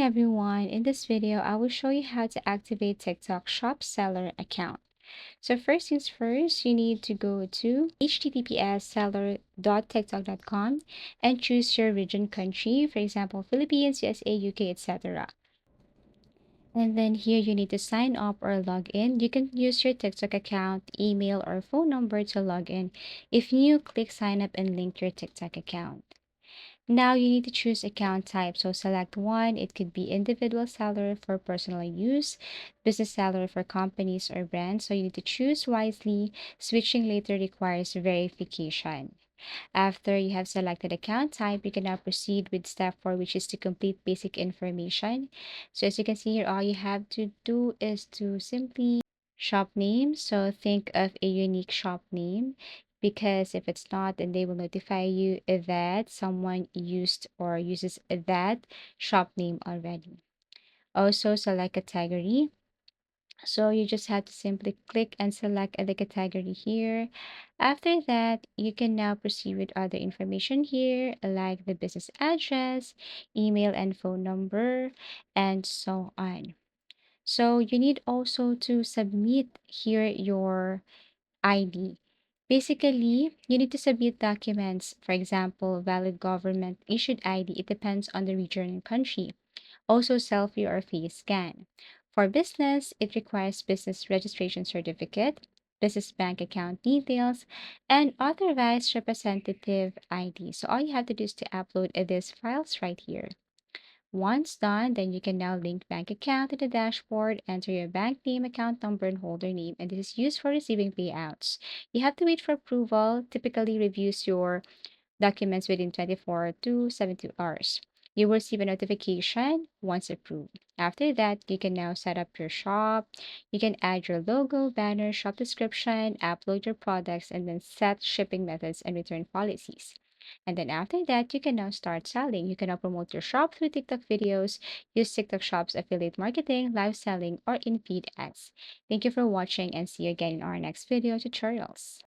everyone, in this video I will show you how to activate TikTok Shop Seller account. So first things first, you need to go to https://seller.tiktok.com and choose your region country, for example, Philippines, USA, UK, etc. And then here you need to sign up or log in. You can use your TikTok account, email, or phone number to log in. If new, click sign up and link your TikTok account. Now you need to choose account type. So select one. It could be individual seller for personal use, business seller for companies or brands. So you need to choose wisely. Switching later requires verification. After you have selected account type, you can now proceed with step 4, which is to complete basic information. So as you can see here, all you have to do is to simply shop name. So think of a unique shop name, because if it's not, then they will notify you that someone used or uses that shop name already. Also select category. So you just have to simply click and select the category here. After that, you can now proceed with other information here, like the business address, email and phone number, and so on. So you need also to submit here your ID. Basically, you need to submit documents, for example, valid government issued ID. It depends on the region and country. Also, selfie or face scan. For business, it requires business registration certificate, business bank account details, and authorized representative ID. So all you have to do is to upload these files right here. Once done, then you can now link bank account to the dashboard, enter your bank name, account number, and holder name, and this is used for receiving payouts. You have to wait for approval, typically reviews your documents within 24 to 72 hours. You will receive a notification once approved. After that, you can now set up your shop. You can add your logo, banner, shop description, upload your products, and then set shipping methods and return policies. And then after that, you can now start selling. You can now promote your shop through TikTok videos, use TikTok Shop's affiliate marketing, live selling, or in-feed ads. Thank you for watching and see you again in our next video tutorials.